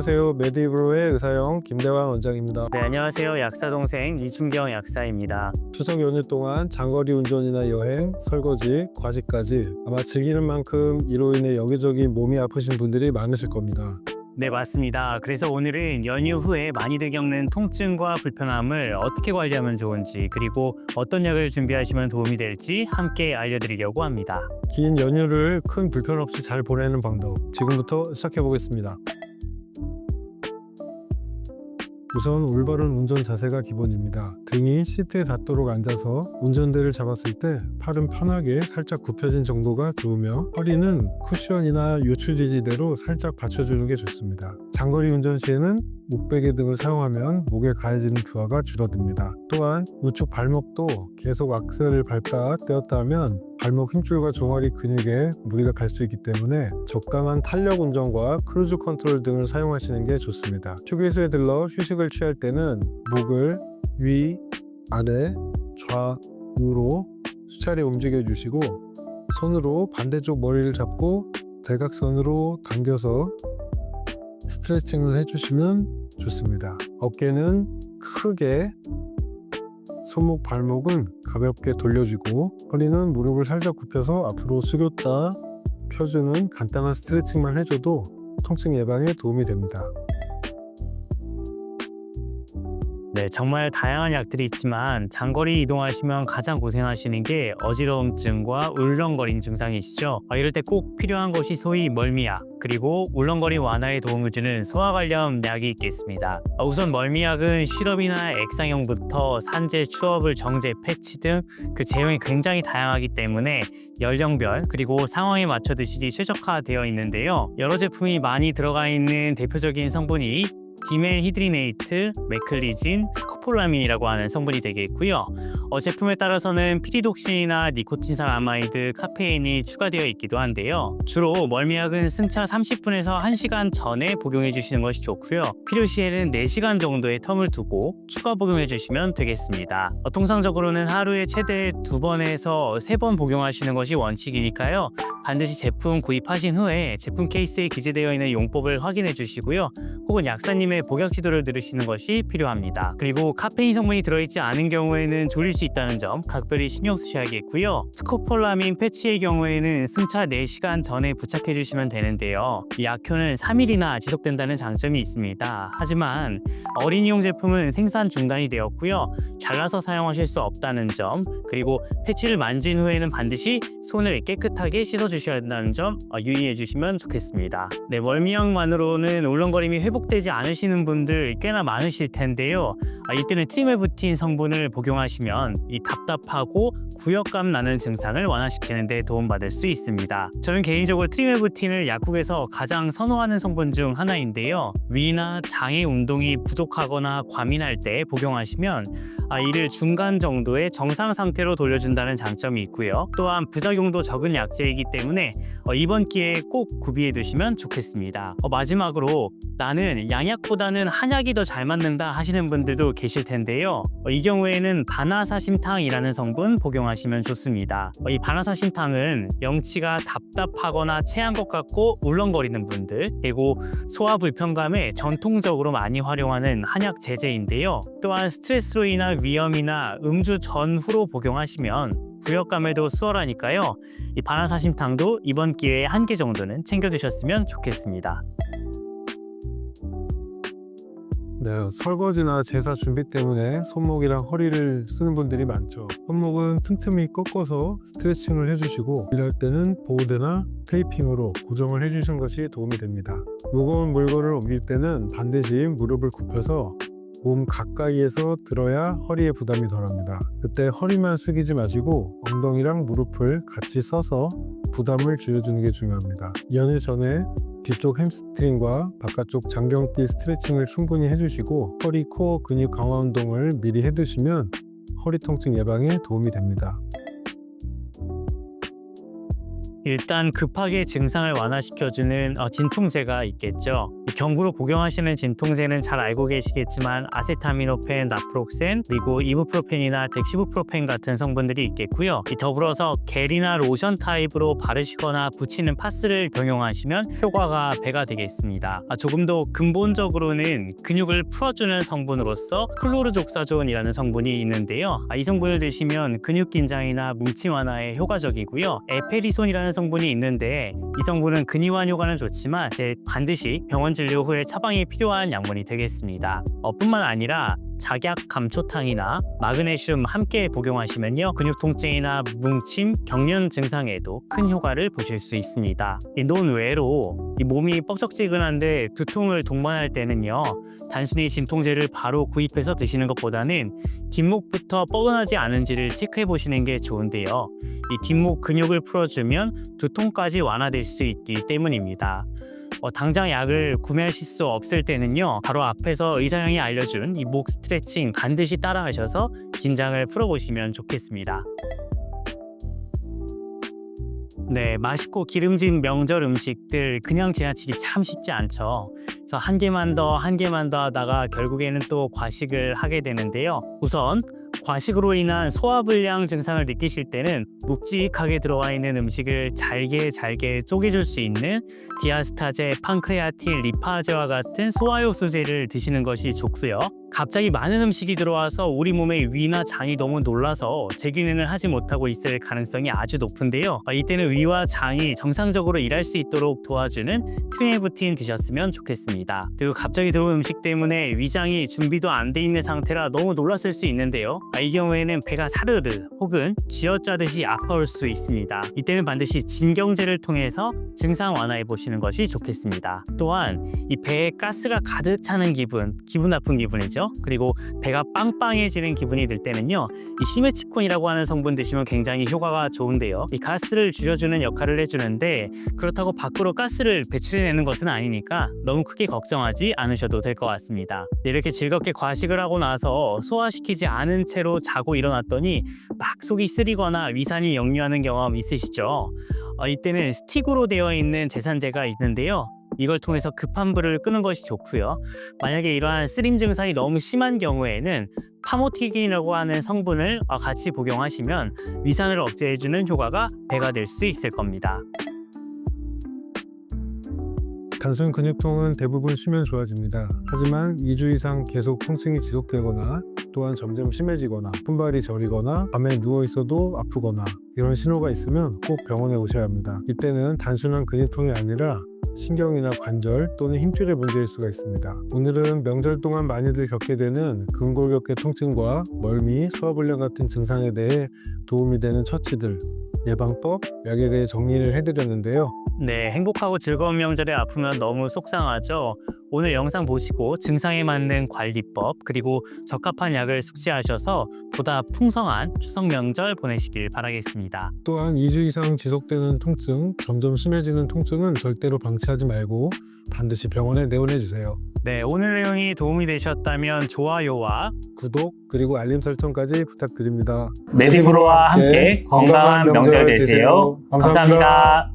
안녕하세요. 메디브로의 의사영 김대환 원장입니다. 네, 안녕하세요. 약사 동생 이준경 약사입니다. 추석 연휴 동안 장거리 운전이나 여행, 설거지, 과식까지 아마 즐기는 만큼 이로 인해 여기저기 몸이 아프신 분들이 많으실 겁니다. 네, 맞습니다. 그래서 오늘은 연휴 후에 많이들 겪는 통증과 불편함을 어떻게 관리하면 좋은지, 그리고 어떤 약을 준비하시면 도움이 될지 함께 알려드리려고 합니다. 긴 연휴를 큰 불편 없이 잘 보내는 방법, 지금부터 시작해 보겠습니다. 우선 올바른 운전 자세가 기본입니다. 등이 시트에 닿도록 앉아서 운전대를 잡았을 때 팔은 편하게 살짝 굽혀진 정도가 좋으며 허리는 쿠션이나 요추 지지대로 살짝 받쳐주는 게 좋습니다. 장거리 운전 시에는 목베개 등을 사용하면 목에 가해지는 부하가 줄어듭니다. 또한 우측 발목도 계속 악셀을 밟다 떼었다 하면 발목 힘줄과 종아리 근육에 무리가 갈 수 있기 때문에 적당한 탄력 운전과 크루즈 컨트롤 등을 사용하시는 게 좋습니다. 휴게소에 들러 휴식을 취할 때는 목을 위, 아래, 좌우로 수차례 움직여 주시고 손으로 반대쪽 머리를 잡고 대각선으로 당겨서 스트레칭을 해주시면 좋습니다. 어깨는 크게, 손목, 발목은 가볍게 돌려주고 허리는 무릎을 살짝 굽혀서 앞으로 숙였다 펴주는 간단한 스트레칭만 해줘도 통증 예방에 도움이 됩니다. 네, 정말 다양한 약들이 있지만 장거리 이동하시면 가장 고생하시는 게 어지러움증과 울렁거림 증상이시죠. 이럴 때 꼭 필요한 것이 소위 멀미약, 그리고 울렁거림 완화에 도움을 주는 소화 관련 약이 있겠습니다. 우선 멀미약은 시럽이나 액상형부터 산재, 추어블, 정제, 패치 등 그 제형이 굉장히 다양하기 때문에 연령별 그리고 상황에 맞춰 드시기 최적화되어 있는데요. 여러 제품이 많이 들어가 있는 대표적인 성분이 디멜히드리네이트, 메클리진, 스코폴라민이라고 하는 성분이 되겠고요. 제품에 따라서는 피리독신이나 니코틴산 아마이드, 카페인이 추가되어 있기도 한데요. 주로 멀미약은 승차 30분에서 1시간 전에 복용해 주시는 것이 좋고요. 필요시에는 4시간 정도의 텀을 두고 추가 복용해 주시면 되겠습니다. 통상적으로는 하루에 최대 2번에서 3번 복용하시는 것이 원칙이니까요. 반드시 제품 구입하신 후에 제품 케이스에 기재되어 있는 용법을 확인해 주시고요. 혹은 약사님의 복약 지도를 들으시는 것이 필요합니다. 그리고 카페인 성분이 들어있지 않은 경우에는 졸릴 수 있다는 점 각별히 신경 쓰셔야겠고요. 스코폴라민 패치의 경우에는 승차 4시간 전에 부착해 주시면 되는데요. 이 약효는 3일이나 지속된다는 장점이 있습니다. 하지만 어린이용 제품은 생산 중단이 되었고요. 잘라서 사용하실 수 없다는 점, 그리고 패치를 만진 후에는 반드시 손을 깨끗하게 씻어 주셔야 한다는 점 유의해 주시면 좋겠습니다. 네, 멀미약만으로는 울렁거림이 회복되지 않으시는 분들 꽤나 많으실 텐데요. 이때는 트리메부틴 성분을 복용하시면 이 답답하고 구역감 나는 증상을 완화시키는 데 도움받을 수 있습니다. 저는 개인적으로 트리메부틴을 약국에서 가장 선호하는 성분 중 하나인데요. 위나 장의 운동이 부족하거나 과민할 때 복용하시면 이를 중간 정도의 정상 상태로 돌려준다는 장점이 있고요. 또한 부작용도 적은 약제이기 때문에 이번 기회에 꼭 구비해 두시면 좋겠습니다. 마지막으로 나는 양약보다는 한약이 더 잘 맞는다 하시는 분들도 계실 텐데요. 이 경우에는 바나사심탕이라는 성분 복용하시면 좋습니다. 이 바나사심탕은 영치가 답답하거나 체한 것 같고 울렁거리는 분들, 그리고 소화 불편감에 전통적으로 많이 활용하는 한약 제제인데요. 또한 스트레스로 인한 위염이나 음주 전후로 복용하시면 구역감에도 수월하니까요. 이 바나사심탕도 이번 기회에 1개 정도는 챙겨 드셨으면 좋겠습니다. 네, 설거지나 제사 준비 때문에 손목이랑 허리를 쓰는 분들이 많죠. 손목은 틈틈이 꺾어서 스트레칭을 해주시고 일할 때는 보호대나 테이핑으로 고정을 해주시는 것이 도움이 됩니다. 무거운 물건을 옮길 때는 반드시 무릎을 굽혀서 몸 가까이에서 들어야 허리에 부담이 덜합니다. 그때 허리만 숙이지 마시고 엉덩이랑 무릎을 같이 써서 부담을 줄여주는 게 중요합니다. 연휴 전에 뒤쪽 햄스트링과 바깥쪽 장경띠 스트레칭을 충분히 해주시고 허리, 코어 근육 강화 운동을 미리 해두시면 허리 통증 예방에 도움이 됩니다. 일단 급하게 증상을 완화시켜주는 진통제가 있겠죠. 이 경구로 복용하시는 진통제는 잘 알고 계시겠지만 아세타미노펜, 나프록센, 그리고 이부프로펜이나 덱시부프로펜 같은 성분들이 있겠고요. 더불어서 겔이나 로션 타입으로 바르시거나 붙이는 파스를 병용하시면 효과가 배가 되겠습니다. 조금 더 근본적으로는 근육을 풀어주는 성분으로서 클로르족사존이라는 성분이 있는데요. 이 성분을 드시면 근육 긴장이나 뭉침 완화에 효과적이고요. 에페리손이라는 성분이 있는데 이 성분은 근이완 효과는 좋지만 반드시 병원 진료 후에 처방이 필요한 약물이 되겠습니다. 뿐만 아니라 작약 감초탕이나 마그네슘 함께 복용하시면요, 근육 통증이나 뭉침, 경련 증상에도 큰 효과를 보실 수 있습니다. 논외로 몸이 뻑적지근한데 두통을 동반할 때는요, 단순히 진통제를 바로 구입해서 드시는 것보다는 뒷목부터 뻐근하지 않은지를 체크해 보시는 게 좋은데요. 이 뒷목 근육을 풀어주면 두통까지 완화될 수 있기 때문입니다. 당장 약을 구매하실 수 없을 때는요, 바로 앞에서 의사형이 알려준 이 목 스트레칭 반드시 따라 하셔서 긴장을 풀어보시면 좋겠습니다. 네, 맛있고 기름진 명절 음식들 그냥 지나치기 참 쉽지 않죠. 그래서 한 개만 더 하다가 결국에는 또 과식을 하게 되는데요. 우선 과식으로 인한 소화불량 증상을 느끼실 때는 묵직하게 들어와 있는 음식을 잘게 쪼개줄 수 있는 디아스타제, 판크레아틴, 리파제와 같은 소화효소제를 드시는 것이 좋고요. 갑자기 많은 음식이 들어와서 우리 몸의 위나 장이 너무 놀라서 재균형을 하지 못하고 있을 가능성이 아주 높은데요. 이때는 위와 장이 정상적으로 일할 수 있도록 도와주는 트리메부틴 드셨으면 좋겠습니다. 그리고 갑자기 들어온 음식 때문에 위장이 준비도 안 돼 있는 상태라 너무 놀랐을 수 있는데요. 이 경우에는 배가 사르르 혹은 쥐어짜듯이 아파올 수 있습니다. 이때는 반드시 진경제를 통해서 증상 완화해 보시는 것이 좋겠습니다. 또한 이 배에 가스가 가득 차는 기분 나쁜 기분이죠. 그리고 배가 빵빵해지는 기분이 들 때는요, 이 시메치콘이라고 하는 성분 드시면 굉장히 효과가 좋은데요. 이 가스를 줄여주는 역할을 해주는데 그렇다고 밖으로 가스를 배출해내는 것은 아니니까 너무 크게 걱정하지 않으셔도 될 것 같습니다. 이렇게 즐겁게 과식을 하고 나서 소화시키지 않은 채로 자고 일어났더니 막 속이 쓰리거나 위산이 역류하는 경험 있으시죠? 이때는 스틱으로 되어 있는 제산제가 있는데요. 이걸 통해서 급한 불을 끄는 것이 좋고요. 만약에 이러한 쓰림 증상이 너무 심한 경우에는 파모티긴이라고 하는 성분을 같이 복용하시면 위산을 억제해주는 효과가 배가 될 수 있을 겁니다. 단순 근육통은 대부분 쉬면 좋아집니다. 하지만 2주 이상 계속 통증이 지속되거나 또한 점점 심해지거나 손발이 저리거나 밤에 누워있어도 아프거나 이런 신호가 있으면 꼭 병원에 오셔야 합니다. 이때는 단순한 근육통이 아니라 신경이나 관절 또는 힘줄의 문제일 수가 있습니다. 오늘은 명절 동안 많이들 겪게 되는 근골격계 통증과 멀미, 소화불량 같은 증상에 대해 도움이 되는 처치들, 예방법, 약에 대해 정리를 해드렸는데요. 네, 행복하고 즐거운 명절에 아프면 너무 속상하죠. 오늘 영상 보시고 증상에 맞는 관리법 그리고 적합한 약을 숙지하셔서 보다 풍성한 추석 명절 보내시길 바라겠습니다. 또한 2주 이상 지속되는 통증, 점점 심해지는 통증은 절대로 방치하지 말고 반드시 병원에 내원해 주세요. 네, 오늘 내용이 도움이 되셨다면 좋아요와 구독 그리고 알림 설정까지 부탁드립니다. 메디브로와 함께 건강한 명절 되세요. 감사합니다.